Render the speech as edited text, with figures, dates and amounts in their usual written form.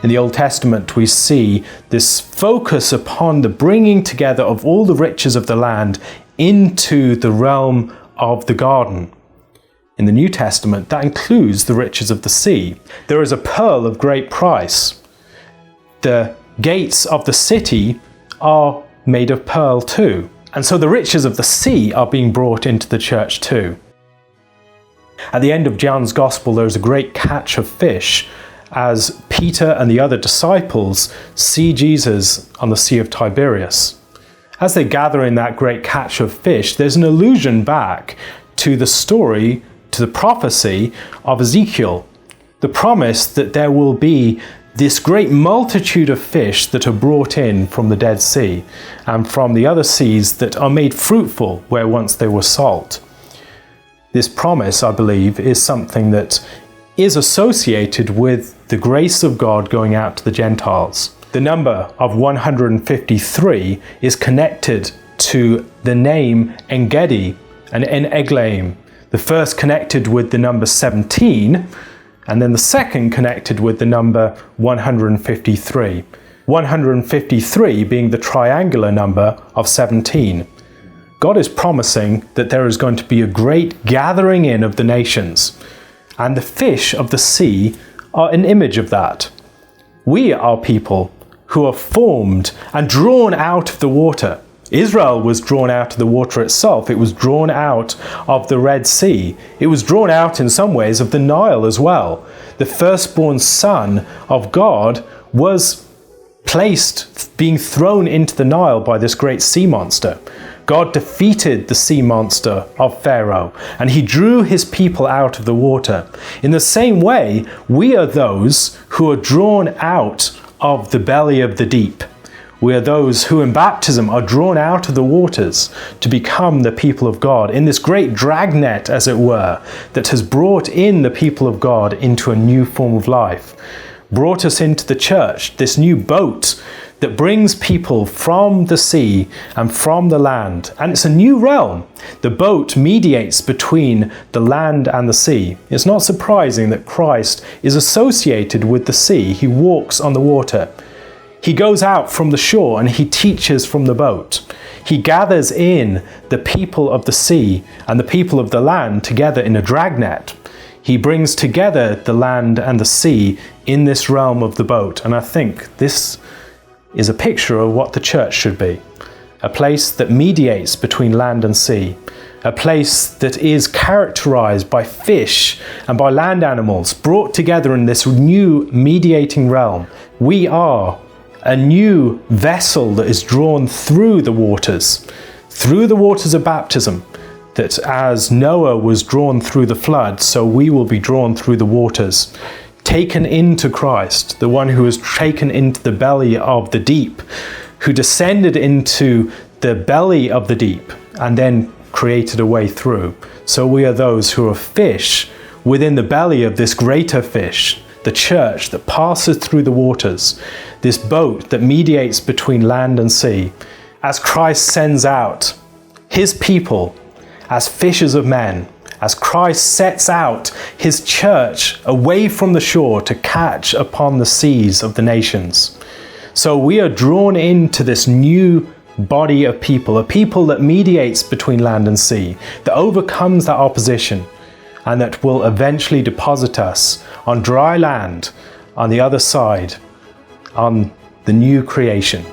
In the Old Testament, we see this focus upon the bringing together of all the riches of the land into the realm of the garden. In the New Testament, that includes the riches of the sea. There is a pearl of great price. The gates of the city are made of pearl too. And so the riches of the sea are being brought into the church too. At the end of John's Gospel, there is a great catch of fish as Peter and the other disciples see Jesus on the Sea of Tiberias. As they gather in that great catch of fish, there's an allusion back to the story, to the prophecy of Ezekiel, the promise that there will be this great multitude of fish that are brought in from the Dead Sea and from the other seas that are made fruitful where once they were salt. This promise, I believe, is something that is associated with the grace of God going out to the Gentiles. The number of 153 is connected to the name Engedi and En-Eglaim, the first connected with the number 17, and then the second connected with the number 153. 153 being the triangular number of 17. God is promising that there is going to be a great gathering in of the nations, and the fish of the sea are an image of that. We are people who are formed and drawn out of the water. Israel was drawn out of the water itself. It was drawn out of the Red Sea. It was drawn out in some ways of the Nile as well. The firstborn son of God was placed, being thrown into the Nile by this great sea monster. God defeated the sea monster of Pharaoh, and he drew his people out of the water. In the same way, we are those who are drawn out of the belly of the deep. We are those who in baptism are drawn out of the waters to become the people of God, in this great dragnet, as it were, that has brought in the people of God into a new form of life, brought us into the church, this new boat that brings people from the sea and from the land. And it's a new realm. The boat mediates between the land and the sea. It's not surprising that Christ is associated with the sea. He walks on the water. He goes out from the shore and he teaches from the boat. He gathers in the people of the sea and the people of the land together in a dragnet. He brings together the land and the sea in this realm of the boat. And I think this is a picture of what the church should be. A place that mediates between land and sea. A place that is characterized by fish and by land animals brought together in this new mediating realm. We are a new vessel that is drawn through the waters of baptism, that as Noah was drawn through the flood, so we will be drawn through the waters, taken into Christ, the one who was taken into the belly of the deep, who descended into the belly of the deep and then created a way through. So we are those who are fish within the belly of this greater fish, the church that passes through the waters, this boat that mediates between land and sea, as Christ sends out his people as fishers of men, as Christ sets out his church away from the shore to catch upon the seas of the nations. So we are drawn into this new body of people, a people that mediates between land and sea, that overcomes that opposition, and that will eventually deposit us on dry land on the other side, on the new creation.